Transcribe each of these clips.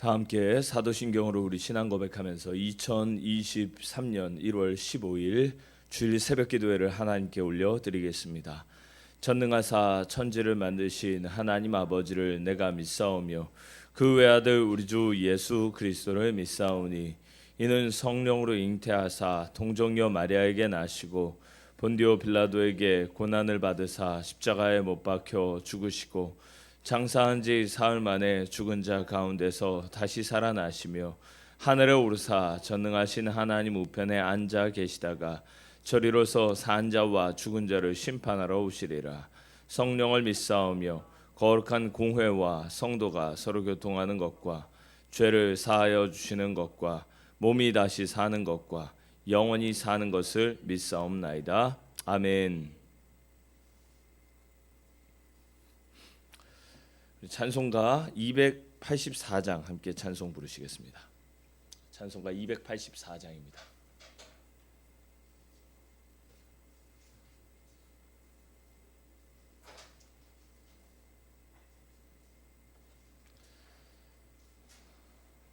다 함께 사도신경으로 우리 신앙 고백하면서 2023년 1월 15일 주일 새벽기도회를 하나님께 올려드리겠습니다. 전능하사 천지를 만드신 하나님 아버지를 내가 믿사오며 그 외아들 우리 주 예수 그리스도를 믿사오니 이는 성령으로 잉태하사 동정녀 마리아에게 나시고 본디오 빌라도에게 고난을 받으사 십자가에 못 박혀 죽으시고 장사한 지 사흘 만에 죽은 자 가운데서 다시 살아나시며 하늘에 오르사 전능하신 하나님 우편에 앉아 계시다가 저리로서 산 자와 죽은 자를 심판하러 오시리라. 성령을 믿사오며 거룩한 공회와 성도가 서로 교통하는 것과 죄를 사하여 주시는 것과 몸이 다시 사는 것과 영원히 사는 것을 믿사옵나이다. 아멘. 찬송가 284장 함께 찬송 부르시겠습니다. 찬송가 284장입니다.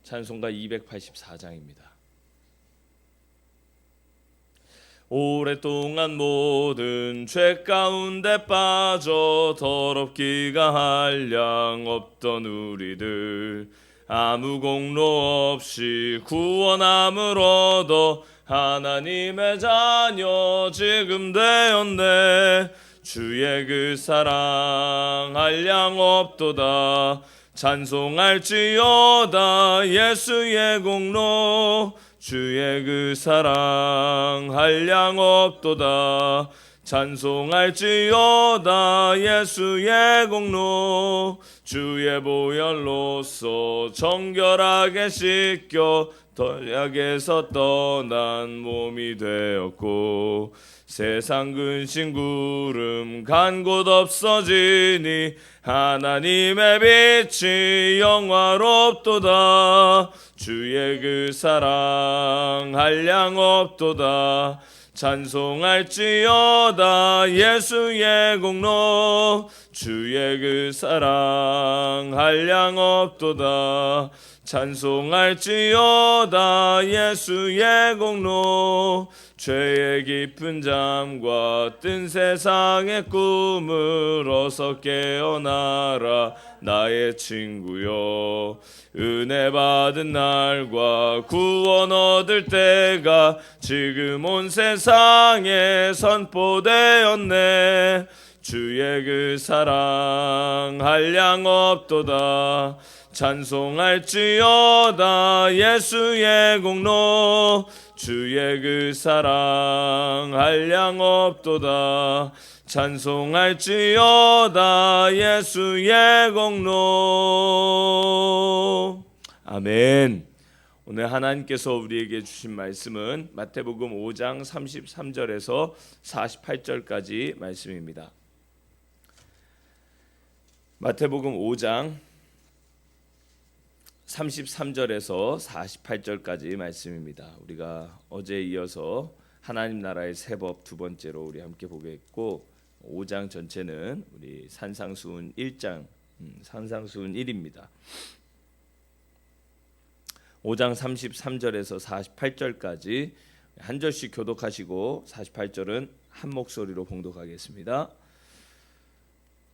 찬송가 284장입니다. 오랫동안 모든 죄 가운데 빠져 더럽기가 한량 없던 우리들 아무 공로 없이 구원함을 얻어 하나님의 자녀 지금 되었네. 주의 그 사랑 한량 없도다. 찬송할지어다 예수의 공로 주의 그 사랑 한량 없도다. 찬송할지어다 예수의 공로 주의 보혈로서 정결하게 씻겨 덜약에서 떠난 몸이 되었고 세상 근심 구름 간 곳 없어지니 하나님의 빛이 영화롭도다. 주의 그 사랑 한량 없도다. 찬송할지어다 예수의 공로 주의 그 사랑 한량 없도다. 찬송할지어다 예수의 공로 죄의 깊은 잠과 뜬 세상의 꿈을 어서 깨어나라 나의 친구여. 은혜 받은 날과 구원 얻을 때가 지금 온 세상에 선포되었네. 주의 그 사랑 한량 없도다. 찬송할지어다 예수의 공로 주의 그 사랑 한량 없도다. 찬송할지어다 예수의 공로. 아멘. 오늘 하나님께서 우리에게 주신 말씀은 마태복음 5장 33절에서 48절까지 말씀입니다. 마태복음 5장 33절에서 48절까지 말씀입니다. 우리가 어제에 이어서 하나님 나라의 새 법 두 번째로 우리 함께 보겠고 5장 전체는 우리 산상수훈 1장 산상수훈 1입니다. 5장 33절에서 48절까지 한 절씩 교독하시고 48절은 한 목소리로 봉독하겠습니다.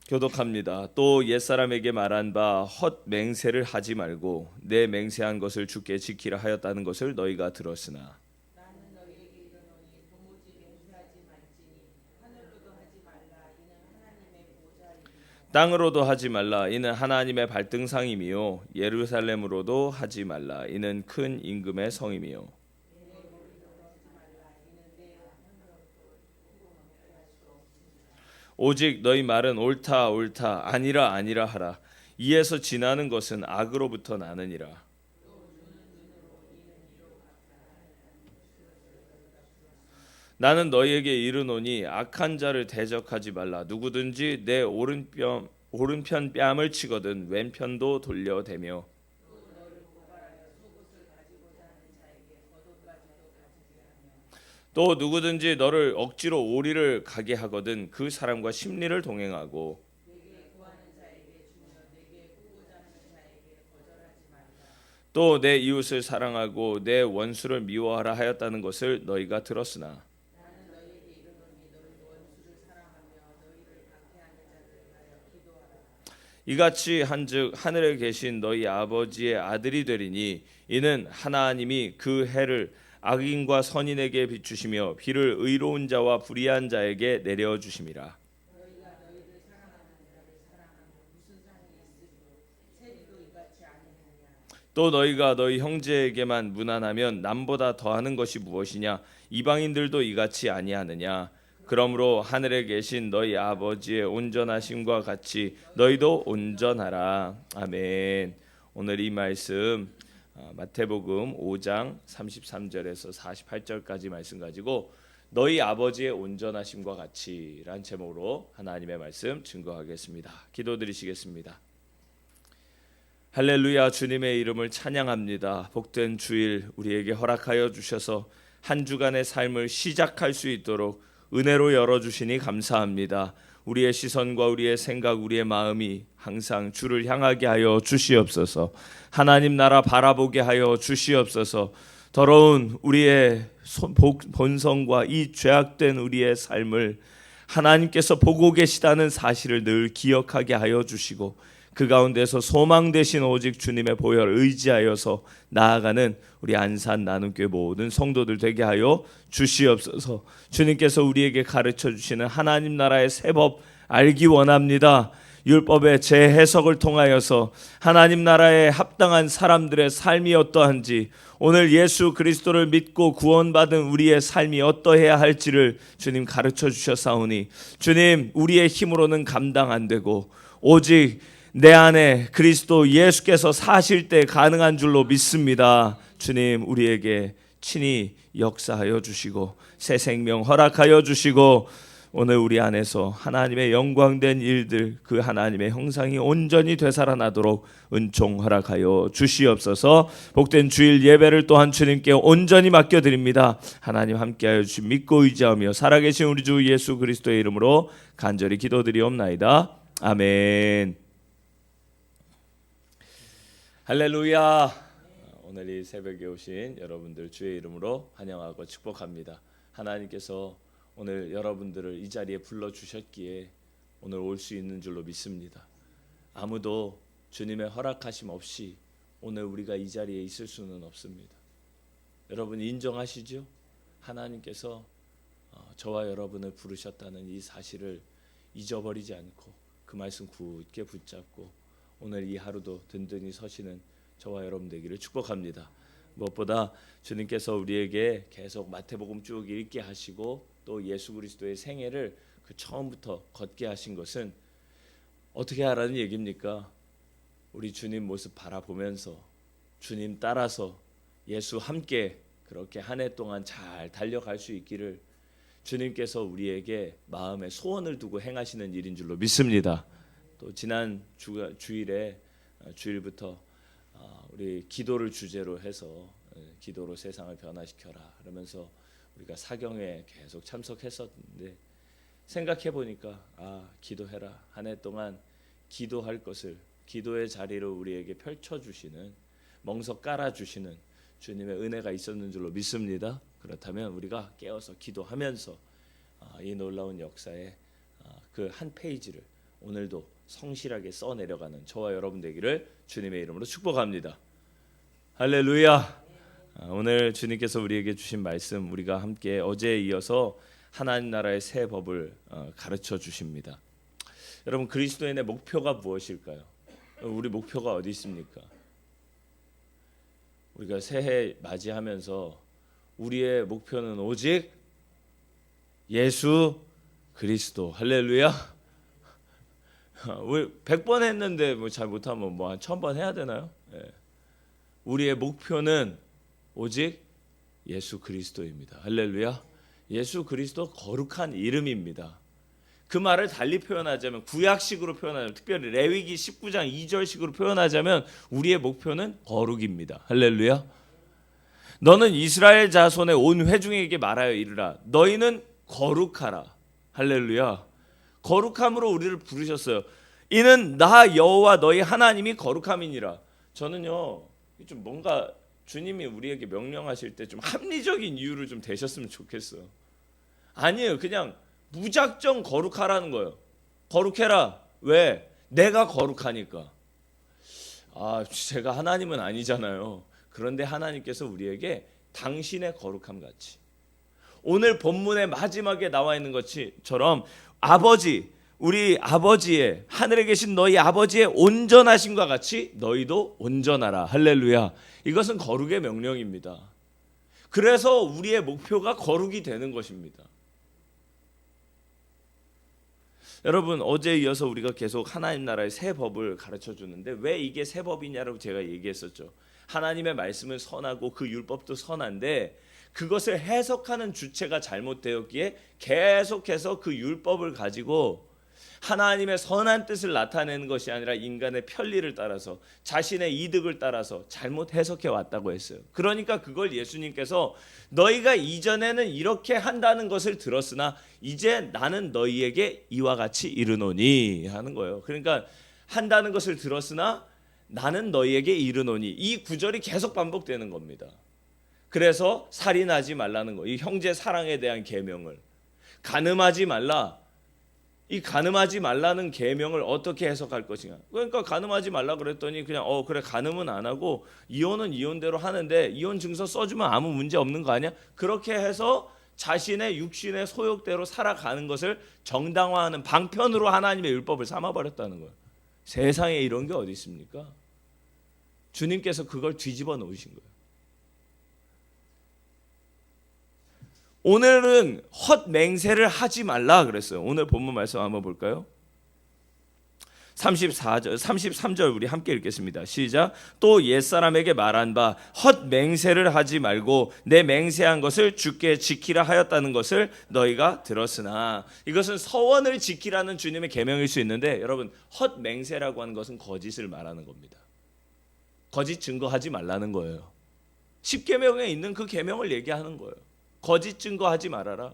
교독합니다. 또 옛사람에게 말한 바 헛 맹세를 하지 말고 내 맹세한 것을 주께 지키라 하였다는 것을 너희가 들었으나 나는 너희에게 이르노니 도무지 맹세하지 말지니 하늘로도 하지 말라 이는 하나님의 보좌이니 땅으로도 하지 말라 이는 하나님의 발등상이며 예루살렘으로도 하지 말라 이는 큰 임금의 성이며 오직 너희 말은 옳다 옳다 아니라 아니라 하라. 이에서 지나는 것은 악으로부터 나느니라. 나는 너희에게 이르노니 악한 자를 대적하지 말라. 누구든지 내 오른편 뺨을 치거든 왼편도 돌려대며 또 누구든지 너를 억지로 오리를 가게 하거든 그 사람과 심리를 동행하고 또 내 이웃을 사랑하고 내 원수를 미워하라 하였다는 것을 너희가 들었으나 나는 너희에게 이르노니 너희 원수를 사랑하며 너희를 박해하는 자들을 위하여 기도하라. 이같이 한즉 하늘에 계신 너희 아버지의 아들이 되리니 이는 하나님이 그 해를 악인과 선인에게 비추시며 비를 의로운 자와 불의한 자에게 내려 주심이라. 너희가 너희를 사랑하는 자를 사랑하면 무슨 상이 있으리요? 세리도 이같이 아니하냐? 또 너희가 너희 형제에게만 무난하면 남보다 더하는 것이 무엇이냐? 이방인들도 이같이 아니하느냐? 그러므로 하늘에 계신 너희 아버지의 온전하심과 같이 너희도 온전하라. 아멘. 오늘 이 말씀 마태복음 5장 33절에서 48절까지 말씀 가지고 너희 아버지의 온전하심과 같이란 제목으로 하나님의 말씀 증거하겠습니다. 기도드리시겠습니다. 할렐루야. 주님의 이름을 찬양합니다. 복된 주일 우리에게 허락하여 주셔서 한 주간의 삶을 시작할 수 있도록 은혜로 열어주시니 감사합니다. 우리의 시선과 우리의 생각, 우리의 마음이 항상 주를 향하게 하여 주시옵소서. 하나님 나라 바라보게 하여 주시옵소서. 더러운 우리의 본성과 이 죄악된 우리의 삶을 하나님께서 보고 계시다는 사실을 늘 기억하게 하여 주시고 그 가운데서 소망 되신 오직 주님의 보혈을 의지하여서 나아가는 우리 안산 나눔교회 모든 성도들 되게 하여 주시옵소서. 주님께서 우리에게 가르쳐 주시는 하나님 나라의 새 법 알기 원합니다. 율법의 재해석을 통하여서 하나님 나라에 합당한 사람들의 삶이 어떠한지, 오늘 예수 그리스도를 믿고 구원받은 우리의 삶이 어떠해야 할지를 주님 가르쳐 주셨사오니 주님, 우리의 힘으로는 감당 안 되고 오직 내 안에 그리스도 예수께서 사실 때 가능한 줄로 믿습니다. 주님, 우리에게 친히 역사하여 주시고 새 생명 허락하여 주시고 오늘 우리 안에서 하나님의 영광된 일들, 그 하나님의 형상이 온전히 되살아나도록 은총 허락하여 주시옵소서. 복된 주일 예배를 또한 주님께 온전히 맡겨드립니다. 하나님 함께하여 주시 믿고 의지하며 살아계신 우리 주 예수 그리스도의 이름으로 간절히 기도드리옵나이다. 아멘. 할렐루야. 오늘 이 새벽에 오신 여러분들 주의 이름으로 환영하고 축복합니다. 하나님께서 오늘 여러분들을 이 자리에 불러주셨기에 오늘 올 수 있는 줄로 믿습니다. 아무도 주님의 허락하심 없이 오늘 우리가 이 자리에 있을 수는 없습니다. 여러분 인정하시죠? 하나님께서 저와 여러분을 부르셨다는 이 사실을 잊어버리지 않고 그 말씀 굳게 붙잡고 오늘 이 하루도 든든히 서시는 저와 여러분 되기를 축복합니다. 무엇보다 주님께서 우리에게 계속 마태복음 쭉 읽게 하시고 또 예수 그리스도의 생애를 그 처음부터 걷게 하신 것은 어떻게 하라는 얘기입니까? 우리 주님 모습 바라보면서 주님 따라서 예수 함께 그렇게 한 해 동안 잘 달려갈 수 있기를 주님께서 우리에게 마음에 소원을 두고 행하시는 일인 줄로 믿습니다. 또 지난 주일부터 우리 기도를 주제로 해서 기도로 세상을 변화시켜라 그러면서 우리가 사경에 계속 참석했었는데 생각해 보니까 기도해라, 한 해 동안 기도할 것을 기도의 자리로 우리에게 펼쳐주시는, 멍석 깔아주시는 주님의 은혜가 있었는 줄로 믿습니다. 그렇다면 우리가 깨어서 기도하면서 이 놀라운 역사의 그 한 페이지를 오늘도 성실하게 써내려가는 저와 여러분 되기를 주님의 이름으로 축복합니다. 할렐루야. 오늘 주님께서 우리에게 주신 말씀, 우리가 함께 어제에 이어서 하나님 나라의 새 법을 가르쳐 주십니다. 여러분, 그리스도인의 목표가 무엇일까요? 우리 목표가 어디 있습니까? 우리가 새해 맞이하면서 우리의 목표는 오직 예수 그리스도. 할렐루야. 우리 100번 했는데 뭐 잘 못하면 뭐 한 1000번 해야 되나요? 우리의 목표는 오직 예수 그리스도입니다. 할렐루야. 예수 그리스도 거룩한 이름입니다. 그 말을 달리 표현하자면, 구약식으로 표현하자면, 특별히 레위기 19장 2절식으로 표현하자면 우리의 목표는 거룩입니다. 할렐루야. 너는 이스라엘 자손의 온 회중에게 말하여 이르라. 너희는 거룩하라. 할렐루야. 거룩함으로 우리를 부르셨어요. 이는 나 여호와 너희 하나님이 거룩함이니라. 저는요, 좀 뭔가 주님이 우리에게 명령하실 때 좀 합리적인 이유를 좀 대셨으면 좋겠어. 아니에요. 그냥 무작정 거룩하라는 거예요. 거룩해라. 왜? 내가 거룩하니까. 제가 하나님은 아니잖아요. 그런데 하나님께서 우리에게 당신의 거룩함 같이, 오늘 본문의 마지막에 나와 있는 것처럼 아버지, 우리 아버지의, 하늘에 계신 너희 아버지의 온전하심과 같이 너희도 온전하라. 할렐루야. 이것은 거룩의 명령입니다. 그래서 우리의 목표가 거룩이 되는 것입니다. 여러분, 어제에 이어서 우리가 계속 하나님 나라의 새 법을 가르쳐 주는데 왜 이게 새 법이냐라고 제가 얘기했었죠. 하나님의 말씀은 선하고 그 율법도 선한데 그것을 해석하는 주체가 잘못되었기에 계속해서 그 율법을 가지고 하나님의 선한 뜻을 나타내는 것이 아니라 인간의 편리를 따라서, 자신의 이득을 따라서 잘못 해석해 왔다고 했어요. 그러니까 그걸 예수님께서 너희가 이전에는 이렇게 한다는 것을 들었으나 이제 나는 너희에게 이와 같이 이르노니 하는 거예요. 그러니까 한다는 것을 들었으나 나는 너희에게 이르노니, 이 구절이 계속 반복되는 겁니다. 그래서 살인하지 말라는 거, 이 형제 사랑에 대한 계명을, 간음하지 말라, 이 간음하지 말라는 계명을 어떻게 해석할 것인가. 그러니까 간음하지 말라 그랬더니 그냥 그래 간음은 안 하고 이혼은 이혼대로 하는데 이혼 증서 써주면 아무 문제 없는 거 아니야? 그렇게 해서 자신의 육신의 소욕대로 살아가는 것을 정당화하는 방편으로 하나님의 율법을 삼아버렸다는 거예요. 세상에 이런 게 어디 있습니까? 주님께서 그걸 뒤집어 놓으신 거예요. 오늘은 헛맹세를 하지 말라 그랬어요. 오늘 본문 말씀 한번 볼까요? 33절 우리 함께 읽겠습니다. 시작. 또 옛사람에게 말한 바 헛맹세를 하지 말고 내 맹세한 것을 주께 지키라 하였다는 것을 너희가 들었으나, 이것은 서원을 지키라는 주님의 계명일 수 있는데 여러분, 헛맹세라고 하는 것은 거짓을 말하는 겁니다. 거짓 증거하지 말라는 거예요. 10계명에 있는 그 계명을 얘기하는 거예요. 거짓 증거하지 말아라.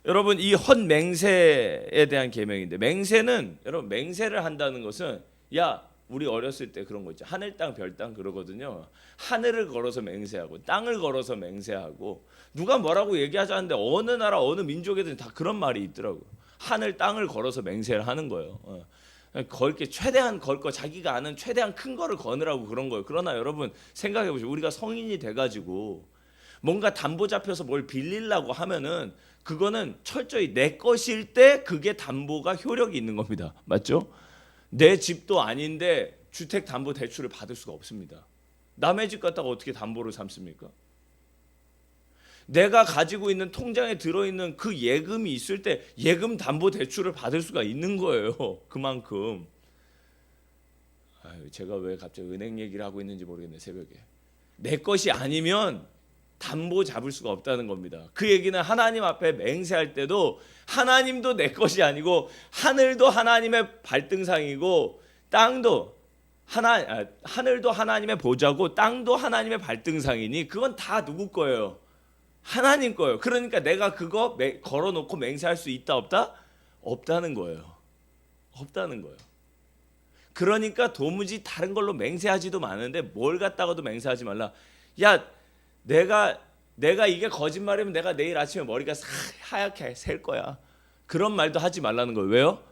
여러분, 이 헛맹세에 대한 계명인데, 맹세는, 여러분, 맹세를 한다는 것은, 우리 어렸을 때 그런 거 있죠. 하늘 땅 별 땅 그러거든요. 하늘을 걸어서 맹세하고 땅을 걸어서 맹세하고, 누가 뭐라고 얘기하지 않는데 어느 나라 어느 민족에든 다 그런 말이 있더라고요. 하늘 땅을 걸어서 맹세를 하는 거예요. 걸게 최대한 걸 거, 자기가 아는 최대한 큰 거를 거느라고 그런 거예요. 그러나 여러분 생각해 보시죠. 우리가 성인이 돼가지고 뭔가 담보 잡혀서 뭘 빌리려고 하면은 그거는 철저히 내 것일 때 그게 담보가 효력이 있는 겁니다. 맞죠? 내 집도 아닌데 주택 담보 대출을 받을 수가 없습니다. 남의 집 갖다가 어떻게 담보를 삼습니까? 내가 가지고 있는 통장에 들어있는 그 예금이 있을 때 예금 담보 대출을 받을 수가 있는 거예요. 그만큼. 제가 왜 갑자기 은행 얘기를 하고 있는지 모르겠네, 새벽에. 내 것이 아니면 담보 잡을 수가 없다는 겁니다. 그 얘기는 하나님 앞에 맹세할 때도 하나님도 내 것이 아니고 하늘도 하나님의 발등상이고 땅도 하늘도 하나님의 보좌고 땅도 하나님의 발등상이니 그건 다 누구 거예요? 하나님 거예요. 그러니까 내가 그거 걸어놓고 맹세할 수 있다 없다? 없다는 거예요. 없다는 거예요. 그러니까 도무지 다른 걸로 맹세하지도 마는데 뭘 갖다가도 맹세하지 말라. 내가 이게 거짓말이면 내가 내일 아침에 머리가 하얗게 셀 거야. 그런 말도 하지 말라는 거예요. 왜요?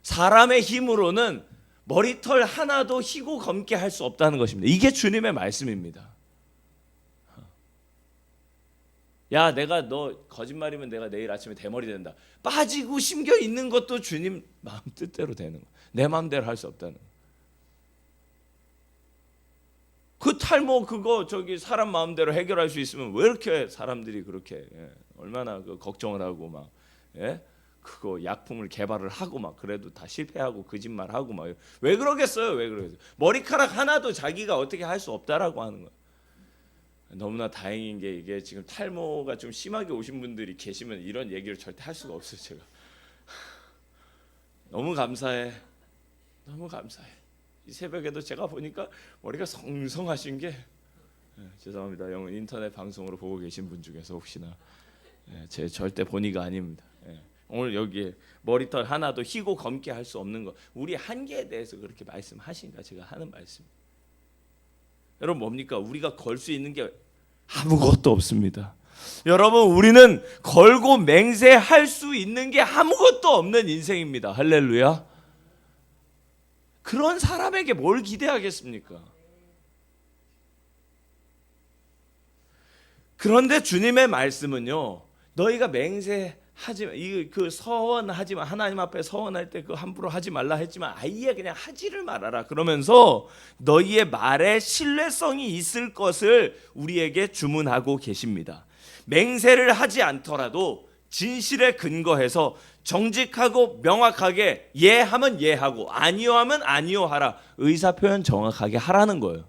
사람의 힘으로는 머리털 하나도 희고 검게 할 수 없다는 것입니다. 이게 주님의 말씀입니다. 내가 너 거짓말이면 내가 내일 아침에 대머리 된다. 빠지고 심겨 있는 것도 주님 마음 뜻대로 되는 거야. 내 마음대로 할 수 없다는 거야. 그 탈모 그거 사람 마음대로 해결할 수 있으면 왜 이렇게 사람들이 그렇게 얼마나 걱정을 하고 막 그거 약품을 개발을 하고 막 그래도 다 실패하고 거짓말하고 막 왜 그러겠어요? 왜 그러겠어요? 머리카락 하나도 자기가 어떻게 할 수 없다라고 하는 거야. 너무나 다행인 게 이게 지금 탈모가 좀 심하게 오신 분들이 계시면 이런 얘기를 절대 할 수가 없어요. 제가 너무 감사해. 너무 감사해. 이 새벽에도 제가 보니까 머리가 성성하신 게 죄송합니다. 인터넷 방송으로 보고 계신 분 중에서 혹시나 제 절대 본의가 아닙니다. 오늘 여기에 머리털 하나도 희고 검게 할 수 없는 거, 우리 한계에 대해서 그렇게 말씀하신가 제가 하는 말씀. 여러분 뭡니까? 우리가 걸 수 있는 게 아무것도 없습니다. 여러분 우리는 걸고 맹세할 수 있는 게 아무것도 없는 인생입니다. 할렐루야. 그런 사람에게 뭘 기대하겠습니까? 그런데 주님의 말씀은요, 너희가 맹세하지 그 서원하지 마, 하나님 앞에 서원할 때 그 함부로 하지 말라 했지만 아예 그냥 하지를 말아라 그러면서 너희의 말에 신뢰성이 있을 것을 우리에게 주문하고 계십니다. 맹세를 하지 않더라도 진실에 근거해서 정직하고 명확하게 예하면 예하고 아니요 하면 아니요 하라. 의사표현 정확하게 하라는 거예요.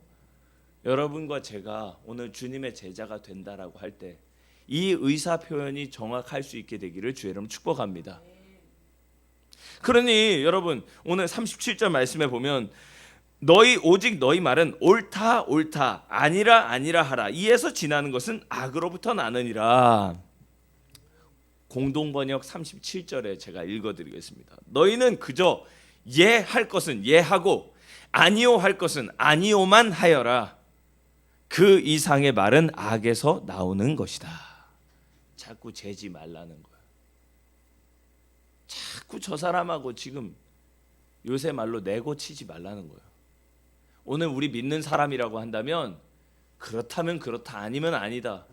여러분과 제가 오늘 주님의 제자가 된다라고 할 때 이 의사표현이 정확할 수 있게 되기를 주의 이름으로 축복합니다. 그러니 여러분 오늘 37절 말씀에 보면 오직 너희 말은 옳다 옳다 아니라 아니라 하라. 이에서 지나는 것은 악으로부터 나느니라. 공동번역 37절에 제가 읽어드리겠습니다. 너희는 그저 예할 것은 예하고 아니요 할 것은 아니요만 하여라. 그 이상의 말은 악에서 나오는 것이다. 자꾸 재지 말라는 거야. 자꾸 저 사람하고 지금 요새 말로 내고 치지 말라는 거예요. 오늘 우리 믿는 사람이라고 한다면 그렇다면 그렇다 아니면 아니다.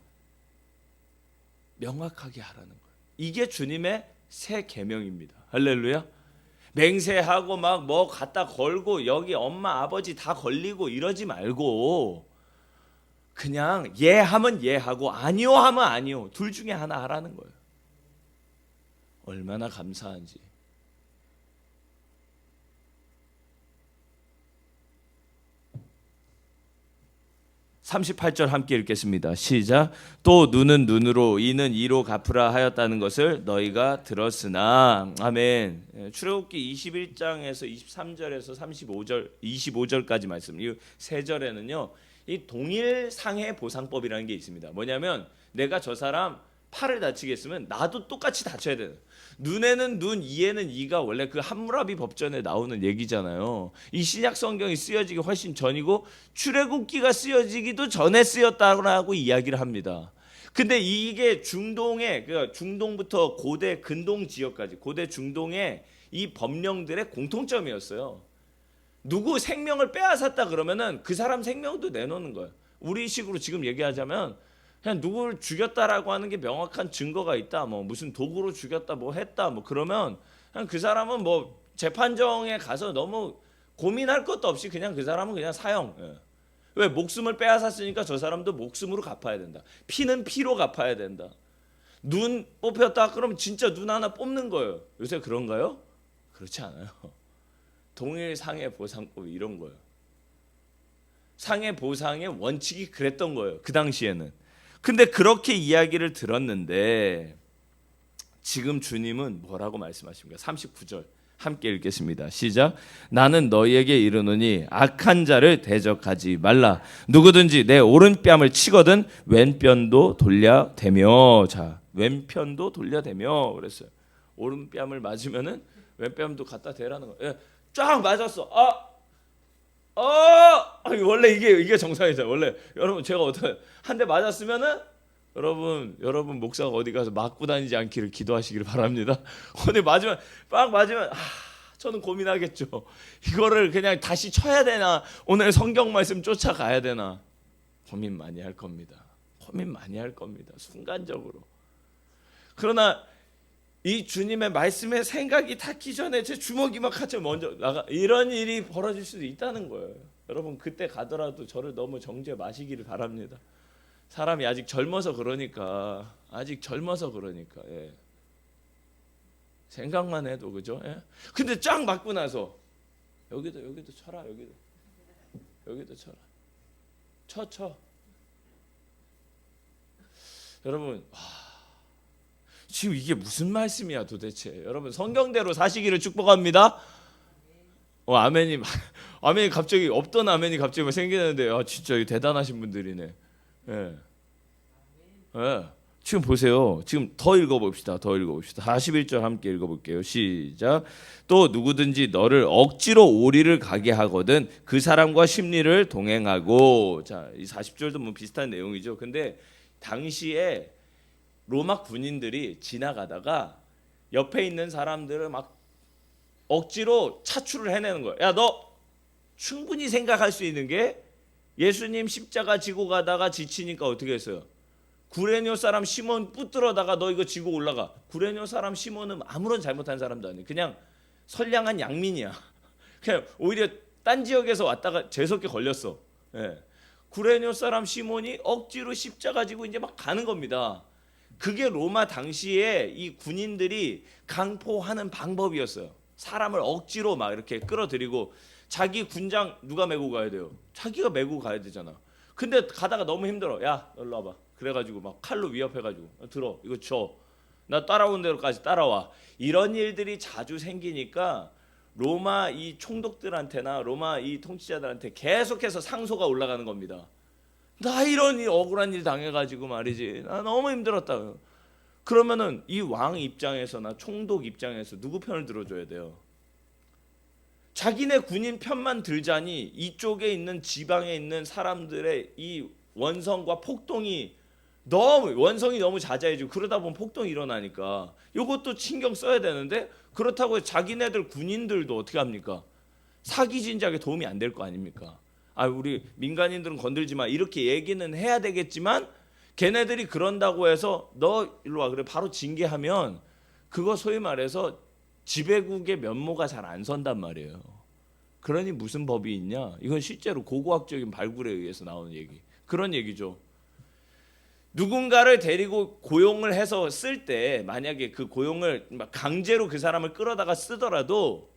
명확하게 하라는 거예요. 이게 주님의 새 계명입니다. 할렐루야. 맹세하고 막 뭐 갖다 걸고 여기 엄마 아버지 다 걸리고 이러지 말고 그냥 예하면 예하고 아니요 하면 아니요. 둘 중에 하나 하라는 거예요. 얼마나 감사한지. (38절) 함께 읽겠습니다. 시작. 또 눈은 눈으로 이는 이로 갚으라 하였다는 것을 너희가 들었으나. 아멘. 출애굽기 21장에서 23절에서 35절 25절까지 말씀. 이 세 절에는요. 이 동일 상해 보상법이라는 게 있습니다. 뭐냐면 내가 저 사람 팔을 다치게 했으면 나도 똑같이 다쳐야 돼요. 눈에는 눈, 이에는 이가 원래 그 함무라비 법전에 나오는 얘기잖아요. 이 신약 성경이 쓰여지기 훨씬 전이고 출애굽기가 쓰여지기도 전에 쓰였다고 이야기를 합니다. 근데 이게 중동의 그러니까 중동부터 고대 근동 지역까지 고대 중동의 이 법령들의 공통점이었어요. 누구 생명을 빼앗았다 그러면은 그 사람 생명도 내놓는 거예요. 우리식으로 지금 얘기하자면 그냥 누구를 죽였다라고 하는 게 명확한 증거가 있다. 뭐 무슨 도구로 죽였다, 뭐 했다, 뭐 그러면 그냥 그 사람은 뭐 재판정에 가서 너무 고민할 것도 없이 그냥 그 사람은 그냥 사형. 예. 왜 목숨을 빼앗았으니까 저 사람도 목숨으로 갚아야 된다. 피는 피로 갚아야 된다. 눈 뽑혔다 그러면 진짜 눈 하나 뽑는 거예요. 요새 그런가요? 그렇지 않아요. 동일 상해 보상법이 이런 거예요. 상해 보상의 원칙이 그랬던 거예요. 그 당시에는. 근데 그렇게 이야기를 들었는데 지금 주님은 뭐라고 말씀하십니까? 39절 함께 읽겠습니다. 시작. 나는 너희에게 이르노니 악한 자를 대적하지 말라. 누구든지 내 오른뺨을 치거든 왼편도 돌려대며. 자, 왼편도 돌려대며 그랬어요. 오른뺨을 맞으면은 왼뺨도 갖다 대라는 거예요. 예. 쫙 맞았어. 원래 이게 정상이죠. 원래 여러분 제가 어떻게 한 대 맞았으면은 여러분 목사가 어디 가서 맞고 다니지 않기를 기도하시기를 바랍니다. 어디 맞으면 빡 맞으면 저는 고민하겠죠. 이거를 그냥 다시 쳐야 되나? 오늘 성경 말씀 쫓아가야 되나? 고민 많이 할 겁니다. 고민 많이 할 겁니다. 순간적으로. 그러나 이 주님의 말씀에 생각이 닿기 전에 제 주먹이 막 같이 먼저 나가 이런 일이 벌어질 수도 있다는 거예요. 여러분 그때 가더라도 저를 너무 정죄 마시기를 바랍니다. 사람이 아직 젊어서 그러니까 예. 생각만 해도 그죠? 예? 근데 쫙 맞고 나서 여기도 쳐라 여기도 쳐라 쳐 여러분 지금 이게 무슨 말씀이야 도대체. 여러분 성경대로 사시기를 축복합니다. 아멘이 갑자기 없던 아멘이 갑자기 생기는데 진짜 대단하신 분들이네. 예. 지금 보세요. 지금 더 읽어봅시다. 41절 함께 읽어볼게요. 시작. 또 누구든지 너를 억지로 오리를 가게 하거든 그 사람과 심리를 동행하고. 자, 이 40절도 뭐 비슷한 내용이죠. 근데 당시에 로마 군인들이 지나가다가 옆에 있는 사람들을 막 억지로 차출을 해내는 거야. 야, 너 충분히 생각할 수 있는 게 예수님 십자가 지고 가다가 지치니까 어떻게 했어요? 구레뇨 사람 시몬 붙들어다가 너 이거 지고 올라가. 구레뇨 사람 시몬은 아무런 잘못한 사람도 아니에요. 그냥 선량한 양민이야. 그냥 오히려 딴 지역에서 왔다가 재수없게 걸렸어. 예. 구레뇨 사람 시몬이 억지로 십자가 지고 이제 막 가는 겁니다. 그게 로마 당시에 이 군인들이 강포하는 방법이었어요. 사람을 억지로 막 이렇게 끌어들이고 자기 군장 누가 메고 가야 돼요? 자기가 메고 가야 되잖아. 근데 가다가 너무 힘들어. 야, 일로 와봐. 그래가지고 막 칼로 위협해가지고 들어 이거 줘. 나 따라온 대로까지 따라와. 이런 일들이 자주 생기니까 로마 이 총독들한테나 로마 이 통치자들한테 계속해서 상소가 올라가는 겁니다. 나 이런 이 억울한 일 당해가지고 말이지. 나 너무 힘들었다. 그러면은 이 왕 입장에서나 총독 입장에서 누구 편을 들어줘야 돼요? 자기네 군인 편만 들자니 이쪽에 있는 지방에 있는 사람들의 이 원성과 폭동이 원성이 너무 잦아지고 그러다 보면 폭동이 일어나니까 이것도 신경 써야 되는데 그렇다고 자기네들 군인들도 어떻게 합니까? 사기 진작에 도움이 안 될 거 아닙니까? 아, 우리 민간인들은 건들지 마 이렇게 얘기는 해야 되겠지만 걔네들이 그런다고 해서 너 일로 와 그래 바로 징계하면 그거 소위 말해서 지배국의 면모가 잘 안 선단 말이에요. 그러니 무슨 법이 있냐? 이건 실제로 고고학적인 발굴에 의해서 나오는 얘기. 그런 얘기죠. 누군가를 데리고 고용을 해서 쓸 때 만약에 그 고용을 강제로 그 사람을 끌어다가 쓰더라도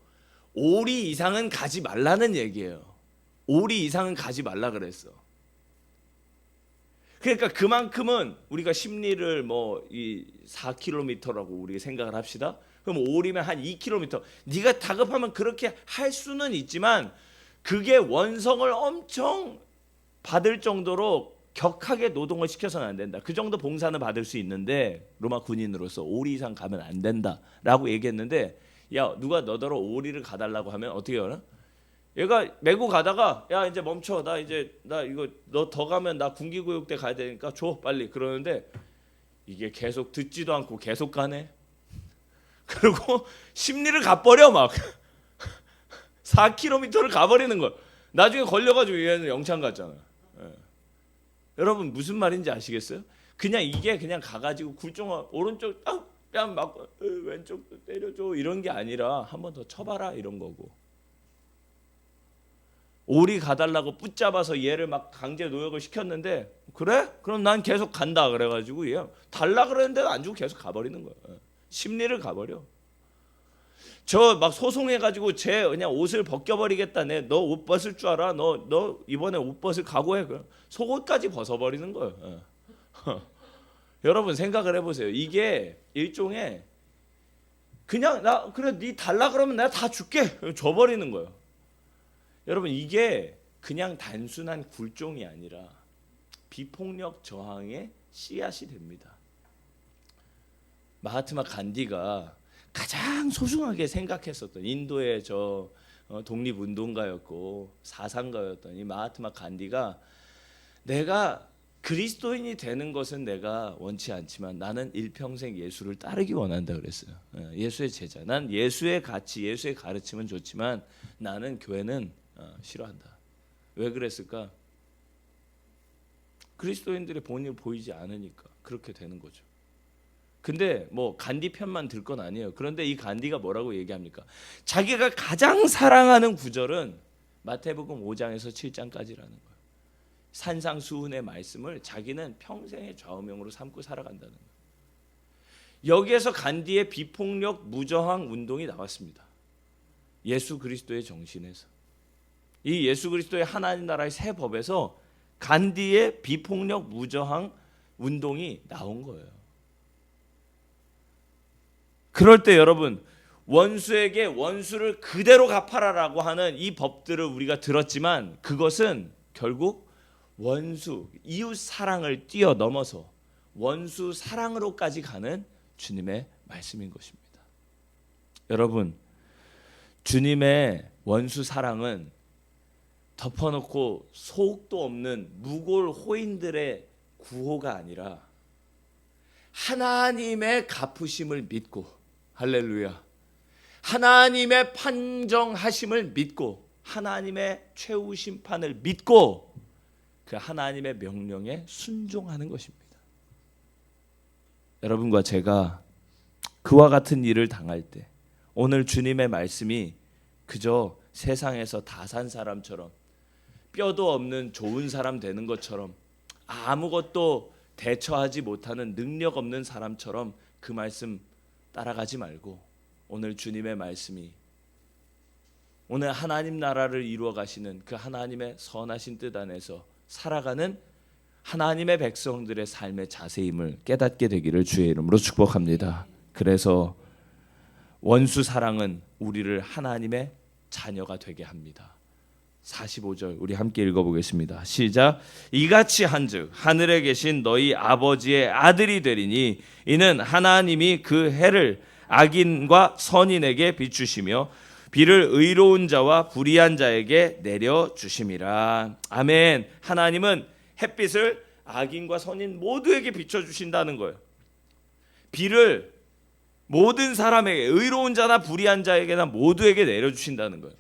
오리 이상은 가지 말라는 얘기예요. 오리 이상은 가지 말라 그랬어. 그러니까 그만큼은 우리가 심리를 뭐 이 4km라고 우리가 생각을 합시다. 그럼 오리면 한 2km. 네가 다급하면 그렇게 할 수는 있지만 그게 원성을 엄청 받을 정도로 격하게 노동을 시켜서는 안 된다. 그 정도 봉사는 받을 수 있는데 로마 군인으로서 오리 이상 가면 안 된다라고 얘기했는데 야 누가 너더러 오리를 가달라고 하면 어떻게 하나? 얘가 메고 가다가 야 이제 멈춰 나 이거 너 더 가면 나 군기구역대 가야 되니까 줘 빨리 그러는데 이게 계속 듣지도 않고 계속 가네. 그리고 심리를 가버려 막 4km를 가버리는 거. 나중에 걸려가지고 얘는 영창 갔잖아. 예. 여러분 무슨 말인지 아시겠어요? 그냥 이게 그냥 가가지고 굴종아 오른쪽 뺨 맞고 왼쪽 때려줘 이런 게 아니라 한 번 더 쳐봐라 이런 거고. 오리 가달라고 붙잡아서 얘를 막 강제 노역을 시켰는데 그래? 그럼 난 계속 간다 그래가지고 얘 달라 그랬는데도 안 주고 계속 가버리는 거야. 심리를 가버려. 저 막 소송해가지고 쟤 그냥 옷을 벗겨버리겠다. 너 옷 벗을 줄 알아? 너 이번에 옷 벗을 각오해. 속옷까지 벗어버리는 거예요. 여러분 생각을 해보세요. 이게 일종의 그냥 나 그래 네 달라 그러면 내가 다 줄게. 줘버리는 거예요. 여러분 이게 그냥 단순한 굴종이 아니라 비폭력 저항의 씨앗이 됩니다. 마하트마 간디가 가장 소중하게 생각했었던 인도의 독립운동가였고 사상가였던 이 마하트마 간디가 내가 그리스도인이 되는 것은 내가 원치 않지만 나는 일평생 예수를 따르기 원한다 그랬어요. 예수의 제자. 난 예수의 가치, 예수의 가르침은 좋지만 나는 교회는 싫어한다. 왜 그랬을까? 그리스도인들의 본을 보이지 않으니까 그렇게 되는 거죠. 근데 뭐 간디 편만 들 건 아니에요. 그런데 이 간디가 뭐라고 얘기합니까? 자기가 가장 사랑하는 구절은 마태복음 5장에서 7장까지라는 거예요. 산상수훈의 말씀을 자기는 평생의 좌우명으로 삼고 살아간다는 거예요. 여기에서 간디의 비폭력 무저항 운동이 나왔습니다. 예수 그리스도의 정신에서. 이 예수 그리스도의 하나님 나라의 새 법에서 간디의 비폭력 무저항 운동이 나온 거예요. 그럴 때 여러분 원수에게 원수를 그대로 갚아라라고 하는 이 법들을 우리가 들었지만 그것은 결국 원수, 이웃 사랑을 뛰어넘어서 원수 사랑으로까지 가는 주님의 말씀인 것입니다. 여러분, 주님의 원수 사랑은 덮어놓고 소득도 없는 무골 호인들의 구호가 아니라 하나님의 갚으심을 믿고, 할렐루야, 하나님의 판정하심을 믿고, 하나님의 최후 심판을 믿고 그 하나님의 명령에 순종하는 것입니다. 여러분과 제가 그와 같은 일을 당할 때 오늘 주님의 말씀이 그저 세상에서 다 산 사람처럼 뼈도 없는 좋은 사람 되는 것처럼 아무것도 대처하지 못하는 능력 없는 사람처럼 그 말씀 따라가지 말고, 오늘 주님의 말씀이 오늘 하나님 나라를 이루어 가시는 그 하나님의 선하신 뜻 안에서 살아가는 하나님의 백성들의 삶의 자세임을 깨닫게 되기를 주의 이름으로 축복합니다. 그래서 원수 사랑은 우리를 하나님의 자녀가 되게 합니다. 45절 우리 함께 읽어보겠습니다. 시작. 이같이 한즉 하늘에 계신 너희 아버지의 아들이 되리니 이는 하나님이 그 해를 악인과 선인에게 비추시며 비를 의로운 자와 불의한 자에게 내려주심이라. 아멘. 하나님은 햇빛을 악인과 선인 모두에게 비춰주신다는 거예요. 비를 모든 사람에게, 의로운 자나 불의한 자에게나 모두에게 내려주신다는 거예요.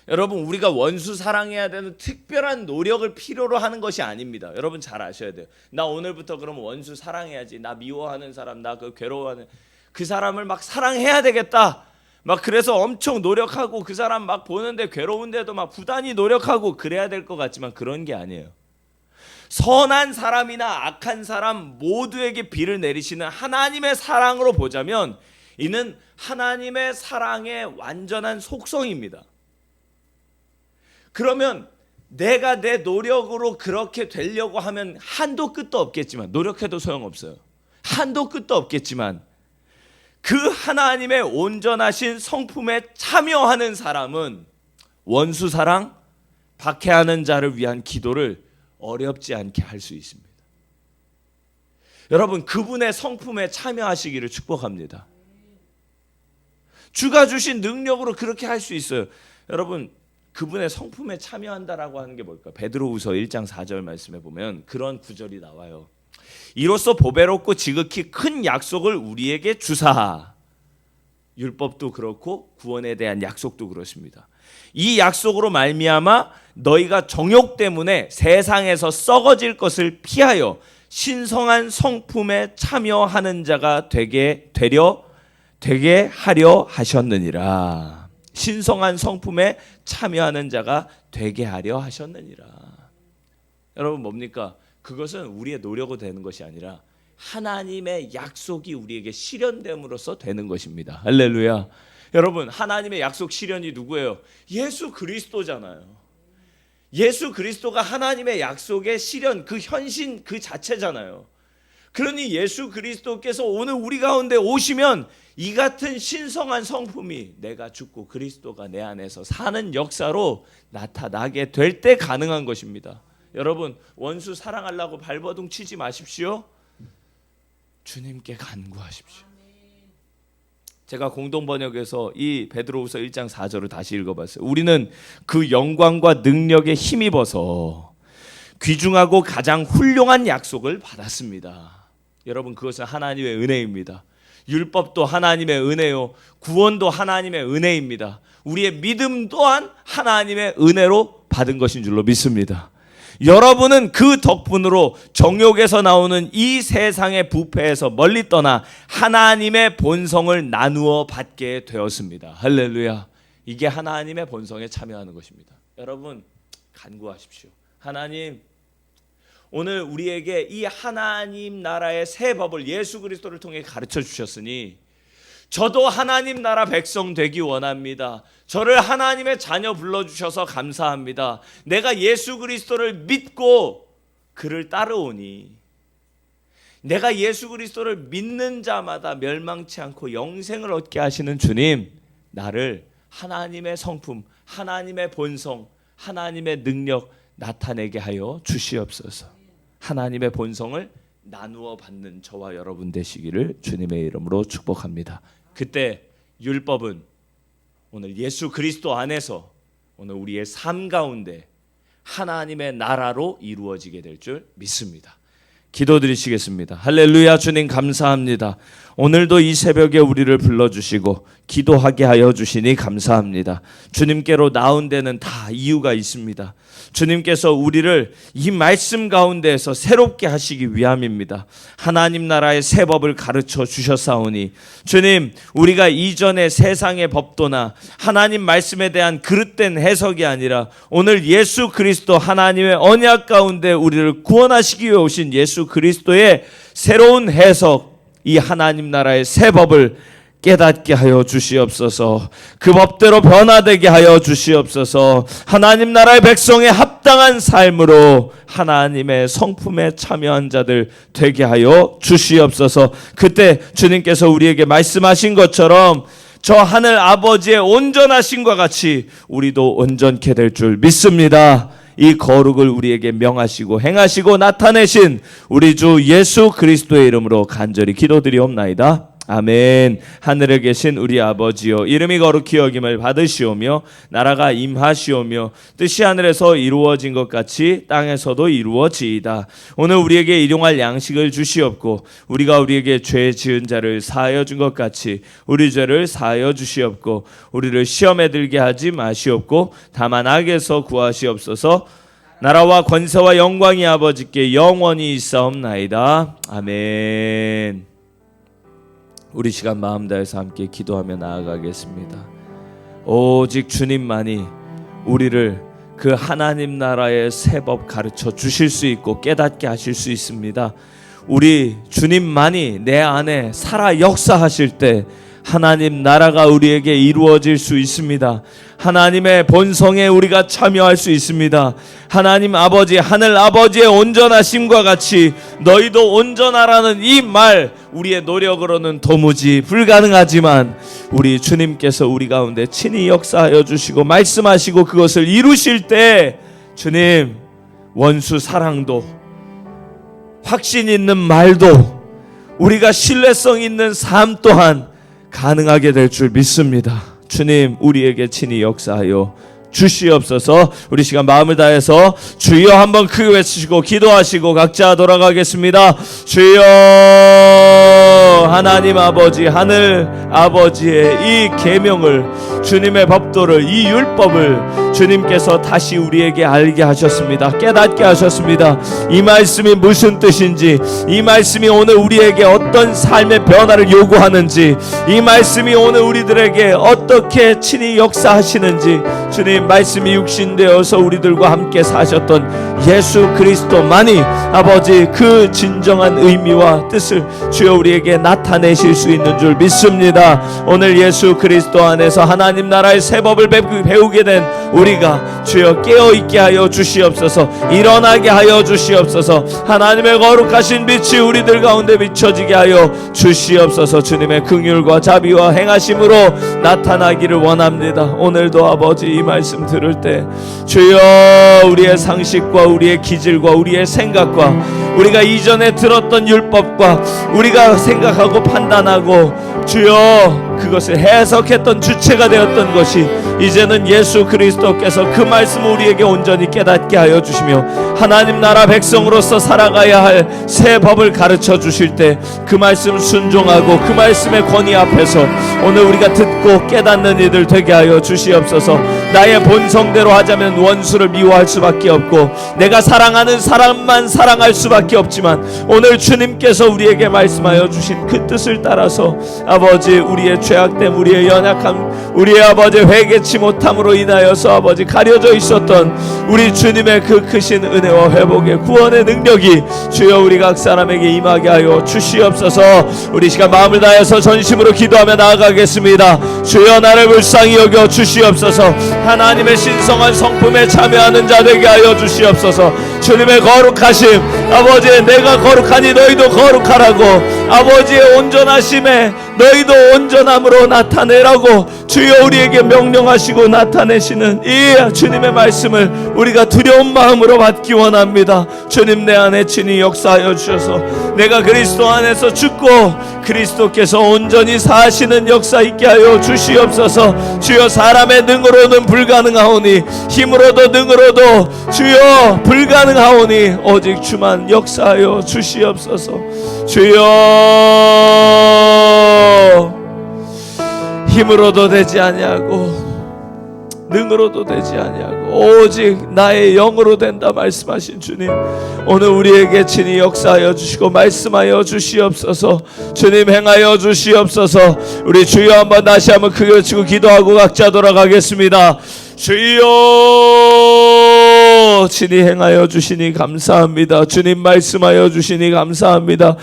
여러분, 우리가 원수 사랑해야 되는 특별한 노력을 필요로 하는 것이 아닙니다. 여러분 잘 아셔야 돼요. 나 오늘부터 그러면 원수 사랑해야지. 나 미워하는 사람, 나 그 괴로워하는 그 사람을 막 사랑해야 되겠다. 막 그래서 엄청 노력하고 그 사람 막 보는데 괴로운데도 막 부단히 노력하고 그래야 될 것 같지만 그런 게 아니에요. 선한 사람이나 악한 사람 모두에게 비를 내리시는 하나님의 사랑으로 보자면 이는 하나님의 사랑의 완전한 속성입니다. 그러면 내가 내 노력으로 그렇게 되려고 하면 한도 끝도 없겠지만, 노력해도 소용없어요. 한도 끝도 없겠지만 그 하나님의 온전하신 성품에 참여하는 사람은 원수 사랑, 박해하는 자를 위한 기도를 어렵지 않게 할 수 있습니다. 여러분, 그분의 성품에 참여하시기를 축복합니다. 주가 주신 능력으로 그렇게 할 수 있어요. 여러분, 그분의 성품에 참여한다라고 하는 게 뭘까? 베드로후서 1장 4절 말씀에 보면 그런 구절이 나와요. 이로써 보배롭고 지극히 큰 약속을 우리에게 주사. 율법도 그렇고 구원에 대한 약속도 그렇습니다. 이 약속으로 말미암아 너희가 정욕 때문에 세상에서 썩어질 것을 피하여 신성한 성품에 참여하는 자가 되게 하려 하셨느니라. 신성한 성품에 참여하는 자가 되게 하려 하셨느니라. 여러분, 뭡니까? 그것은 우리의 노력으로 되는 것이 아니라 하나님의 약속이 우리에게 실현됨으로써 되는 것입니다. 할렐루야. 여러분, 하나님의 약속 실현이 누구예요? 예수 그리스도잖아요. 예수 그리스도가 하나님의 약속의 실현, 그 현신 그 자체잖아요. 그러니 예수 그리스도께서 오늘 우리 가운데 오시면 이 같은 신성한 성품이 내가 죽고 그리스도가 내 안에서 사는 역사로 나타나게 될 때 가능한 것입니다. 여러분, 원수 사랑하려고 발버둥 치지 마십시오. 주님께 간구하십시오. 제가 공동번역에서 이 베드로후서 1장 4절을 다시 읽어봤어요. 우리는 그 영광과 능력에 힘입어서 귀중하고 가장 훌륭한 약속을 받았습니다. 여러분, 그것은 하나님의 은혜입니다. 율법도 하나님의 은혜요, 구원도 하나님의 은혜입니다. 우리의 믿음 또한 하나님의 은혜로 받은 것인 줄로 믿습니다. 여러분은 그 덕분으로 정욕에서 나오는 이 세상의 부패에서 멀리 떠나 하나님의 본성을 나누어 받게 되었습니다. 할렐루야. 이게 하나님의 본성에 참여하는 것입니다. 여러분, 간구하십시오. 하나님, 오늘 우리에게 이 하나님 나라의 새 법을 예수 그리스도를 통해 가르쳐 주셨으니 저도 하나님 나라 백성 되기 원합니다. 저를 하나님의 자녀 불러주셔서 감사합니다. 내가 예수 그리스도를 믿고 그를 따르오니 내가 예수 그리스도를 믿는 자마다 멸망치 않고 영생을 얻게 하시는 주님, 나를 하나님의 성품, 하나님의 본성, 하나님의 능력 나타내게 하여 주시옵소서. 하나님의 본성을 나누어 받는 저와 여러분 되시기를 주님의 이름으로 축복합니다. 그때 율법은 오늘 예수 그리스도 안에서 오늘 우리의 삶 가운데 하나님의 나라로 이루어지게 될 줄 믿습니다. 기도드리시겠습니다. 할렐루야. 주님 감사합니다. 오늘도 이 새벽에 우리를 불러주시고 기도하게 하여 주시니 감사합니다. 주님께로 나온 데는 다 이유가 있습니다. 주님께서 우리를 이 말씀 가운데에서 새롭게 하시기 위함입니다. 하나님 나라의 새 법을 가르쳐 주셨사오니 주님, 우리가 이전의 세상의 법도나 하나님 말씀에 대한 그릇된 해석이 아니라 오늘 예수 그리스도 하나님의 언약 가운데 우리를 구원하시기 위해 오신 예수 그리스도의 새로운 해석, 이 하나님 나라의 새 법을 깨닫게 하여 주시옵소서. 그 법대로 변화되게 하여 주시옵소서. 하나님 나라의 백성의 합당한 삶으로 하나님의 성품에 참여한 자들 되게 하여 주시옵소서. 그때 주님께서 우리에게 말씀하신 것처럼 저 하늘 아버지의 온전하심과 같이 우리도 온전케 될 줄 믿습니다. 이 거룩을 우리에게 명하시고 행하시고 나타내신 우리 주 예수 그리스도의 이름으로 간절히 기도드리옵나이다. 아멘. 하늘에 계신 우리 아버지여, 이름이 거룩히 여김을 받으시오며 나라가 임하시오며 뜻이 하늘에서 이루어진 것 같이 땅에서도 이루어지이다. 오늘 우리에게 일용할 양식을 주시옵고 우리가 우리에게 죄 지은 자를 사하여 준 것 같이 우리 죄를 사하여 주시옵고 우리를 시험에 들게 하지 마시옵고 다만 악에서 구하시옵소서. 나라와 권세와 영광이 아버지께 영원히 있사옵나이다. 아멘. 우리 시간 마음 다해서 함께 기도하며 나아가겠습니다. 오직 주님만이 우리를 그 하나님 나라의 새 법 가르쳐 주실 수 있고 깨닫게 하실 수 있습니다. 우리 주님만이 내 안에 살아 역사하실 때 하나님 나라가 우리에게 이루어질 수 있습니다. 하나님의 본성에 우리가 참여할 수 있습니다. 하나님 아버지, 하늘 아버지의 온전하심과 같이 너희도 온전하라는 이 말, 우리의 노력으로는 도무지 불가능하지만 우리 주님께서 우리 가운데 친히 역사하여 주시고 말씀하시고 그것을 이루실 때 주님, 원수 사랑도 확신 있는 말도 우리가 신뢰성 있는 삶 또한 가능하게 될 줄 믿습니다. 주님, 우리에게 친히 역사하여 주시옵소서. 우리 시간 마음을 다해서 주여 한번 크게 외치시고 기도하시고 각자 돌아가겠습니다. 주여, 하나님 아버지, 하늘 아버지의 이 계명을, 주님의 법도를, 이 율법을 주님께서 다시 우리에게 알게 하셨습니다. 깨닫게 하셨습니다. 이 말씀이 무슨 뜻인지, 이 말씀이 오늘 우리에게 어떤 삶의 변화를 요구하는지, 이 말씀이 오늘 우리들에게 어떻게 친히 역사하시는지, 주님 말씀이 육신되어서 우리들과 함께 사셨던 예수 그리스도만이 아버지 그 진정한 의미와 뜻을 주여 우리에게 나타내실 수 있는 줄 믿습니다. 오늘 예수 그리스도 안에서 하나님 나라의 새 법을 배우게 된 우리가 주여 깨어있게 하여 주시옵소서. 일어나게 하여 주시옵소서. 하나님의 거룩하신 빛이 우리들 가운데 비춰지게 하여 주시옵소서. 주님의 긍휼과 자비와 행하심으로 나타나기를 원합니다. 오늘도 아버지 이 말씀 들을 때 주여 우리의 상식과 우리의 기질과 우리의 생각과 우리가 이전에 들었던 율법과 우리가 생각하고 판단하고 주여 그것을 해석했던 주체가 되었던 것이 이제는 예수 그리스도께서 그 말씀을 우리에게 온전히 깨닫게 하여 주시며 하나님 나라 백성으로서 살아가야 할 새 법을 가르쳐 주실 때 그 말씀 순종하고 그 말씀의 권위 앞에서 오늘 우리가 듣고 깨닫는 이들 되게 하여 주시옵소서. 나의 본성대로 하자면 원수를 미워할 수밖에 없고 내가 사랑하는 사람만 사랑할 수밖에 없지만 오늘 주님께서 우리에게 말씀하여 주신 그 뜻을 따라서 아버지 우리의 죄악됨, 우리의 연약함, 우리의 아버지 회개치 못함으로 인하여서 아버지 가려져 있었던 우리 주님의 그 크신 은혜와 회복의 구원의 능력이 주여 우리 각 사람에게 임하게 하여 주시옵소서. 우리 시간 마음을 다해서 전심으로 기도하며 나아가겠습니다. 주여 나를 불쌍히 여겨 주시옵소서. 하나님의 신성한 성품에 참여하는 자 되게 하여 주시옵소서. 주님의 거룩하심, 아버지 내가 거룩하니 너희도 거룩하라고 아버지의 온전하심에 너희도 온전함으로 나타내라고 주여 우리에게 명령하시고 나타내시는 이 주님의 말씀을 우리가 두려운 마음으로 받기 원합니다. 주님, 내 안에 친히 역사하여 주셔서 내가 그리스도 안에서 죽고 그리스도께서 온전히 사시는 역사 있게 하여 주시옵소서. 주여, 사람의 능으로는 불가능하오니 힘으로도 능으로도 주여 불가능하오니 오직 주만 역사하여 주시옵소서. 주여, 힘으로도 되지 아니하고 능으로도 되지 아니하고 오직 나의 영으로 된다 말씀하신 주님, 오늘 우리에게 친히 역사하여 주시고 말씀하여 주시옵소서. 주님, 행하여 주시옵소서. 우리 주여 한번 다시 한번 크게 외치고 기도하고 각자 돌아가겠습니다. 주여, 친히 행하여 주시니 감사합니다. 주님, 말씀하여 주시니 감사합니다.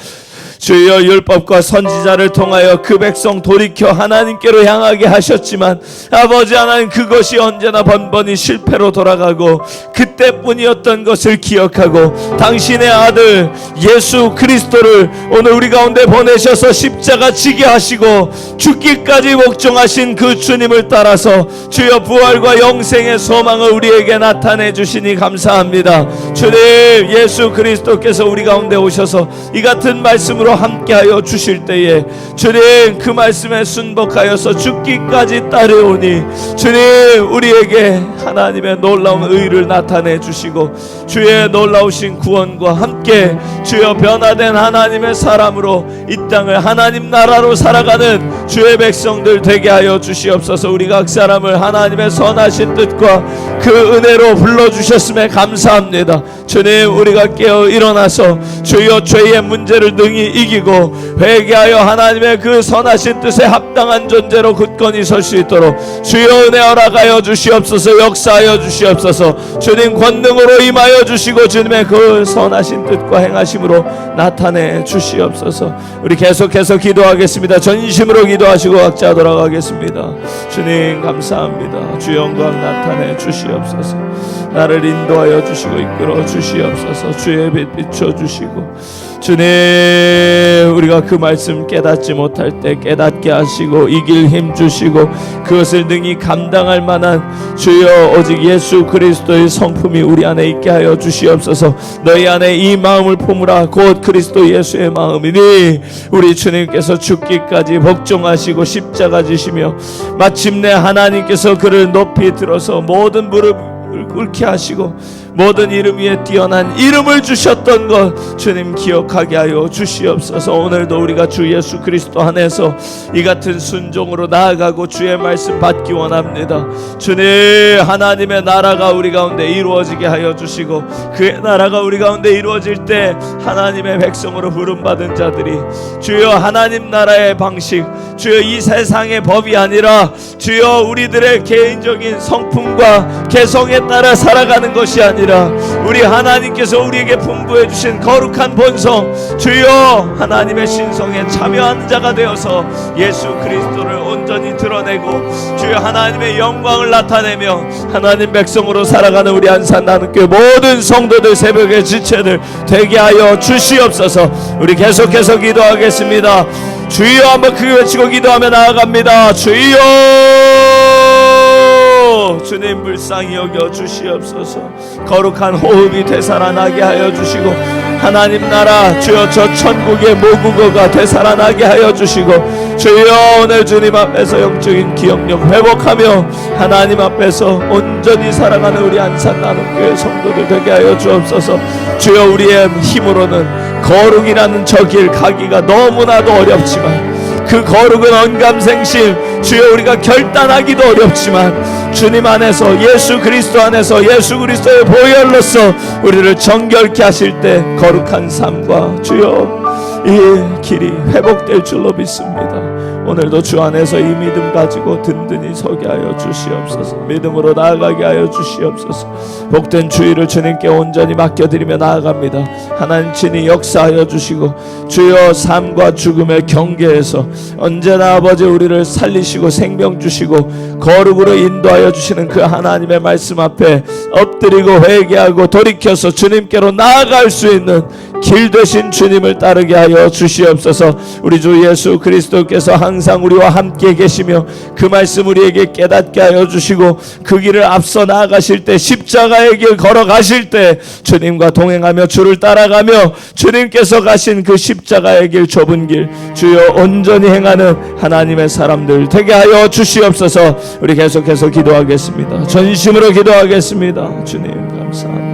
주여, 율법과 선지자를 통하여 그 백성 돌이켜 하나님께로 향하게 하셨지만 아버지 하나님, 그것이 언제나 번번이 실패로 돌아가고 그때뿐이었던 것을 기억하고 당신의 아들 예수 그리스도를 오늘 우리 가운데 보내셔서 십자가 지게 하시고 죽기까지 복종하신 그 주님을 따라서 주여 부활과 영생의 소망을 우리에게 나타내 주시니 감사합니다. 주님, 예수 그리스도께서 우리 가운데 오셔서 이 같은 말씀으로 함께하여 주실 때에 주님, 그 말씀에 순복하여서 죽기까지 따르오니 주님, 우리에게 하나님의 놀라운 의를 나타내 주시고 주의 놀라우신 구원과 함께 주여 변화된 하나님의 사람으로 이 땅을 하나님 나라로 살아가는 주의 백성들 되게 하여 주시옵소서. 우리 각 사람을 하나님의 선하신 뜻과 그 은혜로 불러주셨음에 감사합니다. 주님, 우리가 깨어 일어나서 주여 죄의 문제를 능히 이기고 회개하여 하나님의 그 선하신 뜻에 합당한 존재로 굳건히 설 수 있도록 주여 은혜 허락하여 주시옵소서. 역사하여 주시옵소서. 주님, 권능으로 임하여 주시고 주님의 그 선하신 뜻과 행하심으로 나타내 주시옵소서. 우리 계속해서 기도하겠습니다. 전심으로 기도하시고 각자 돌아가겠습니다. 주님, 감사합니다. 주 영광 나타내 주시옵소서. 나를 인도하여 주시고 이끌어 주시옵소서. 주의 빛 비춰 주시고 주님, 우리가 그 말씀 깨닫지 못할 때 깨닫게 하시고 이길 힘 주시고 그것을 능히 감당할 만한 주여 오직 예수 그리스도의 성품이 우리 안에 있게 하여 주시옵소서. 너희 안에 이 마음을 품으라 곧 그리스도 예수의 마음이니 우리 주님께서 죽기까지 복종하시고 십자가 지시며 마침내 하나님께서 그를 높이 들어서 모든 무릎을 꿇게 하시고 모든 이름 위에 뛰어난 이름을 주셨던 것 주님 기억하게 하여 주시옵소서. 오늘도 우리가 주 예수 그리스도 안에서 이 같은 순종으로 나아가고 주의 말씀 받기 원합니다. 주님, 하나님의 나라가 우리 가운데 이루어지게 하여 주시고 그의 나라가 우리 가운데 이루어질 때 하나님의 백성으로 부름받은 자들이 주여 하나님 나라의 방식, 주여 이 세상의 법이 아니라 주여 우리들의 개인적인 성품과 개성에 따라 살아가는 것이 아니라 우리 하나님께서 우리에게 풍부해 주신 거룩한 본성 주여 하나님의 신성에 참여하는 자가 되어서 예수 그리스도를 온전히 드러내고 주여 하나님의 영광을 나타내며 하나님 백성으로 살아가는 우리 안산 나눔교회 모든 성도들 새벽의 지체들 되게 하여 주시옵소서. 우리 계속해서 기도하겠습니다. 주여 한번 크게 외치고 기도하며 나아갑니다. 주여, 주님 불쌍히 여겨 주시옵소서. 거룩한 호흡이 되살아나게 하여 주시고 하나님 나라 주여 저 천국의 모국어가 되살아나게 하여 주시고 주여 오늘 주님 앞에서 영적인 기억력 회복하며 하나님 앞에서 온전히 살아가는 우리 안산 나눔교회 성도들 되게 하여 주옵소서. 주여 우리의 힘으로는 거룩이라는 저 길 가기가 너무나도 어렵지만 그 거룩은 언감생심 주여 우리가 결단하기도 어렵지만 주님 안에서 예수 그리스도 안에서 예수 그리스도의 보혈로서 우리를 정결케 하실 때 거룩한 삶과 주여 이 길이 회복될 줄로 믿습니다. 오늘도 주 안에서 이 믿음 가지고 든든히 서게 하여 주시옵소서. 믿음으로 나아가게 하여 주시옵소서. 복된 주의를 주님께 온전히 맡겨드리며 나아갑니다. 하나님 친히 역사하여 주시고 주여 삶과 죽음의 경계에서 언제나 아버지 우리를 살리시고 생명 주시고 거룩으로 인도하여 주시는 그 하나님의 말씀 앞에 엎드리고 회개하고 돌이켜서 주님께로 나아갈 수 있는 길 되신 주님을 따르게 하여 주시옵소서. 우리 주 예수 그리스도께서 항상 우리와 함께 계시며 그 말씀 우리에게 깨닫게 하여 주시고 그 길을 앞서 나아가실 때, 십자가의 길 걸어가실 때 주님과 동행하며 주를 따라가며 주님께서 가신 그 십자가의 길, 좁은 길 주여 온전히 행하는 하나님의 사람들 되게 하여 주시옵소서. 우리 계속해서 기도하겠습니다. 전심으로 기도하겠습니다. 주님 감사합니다.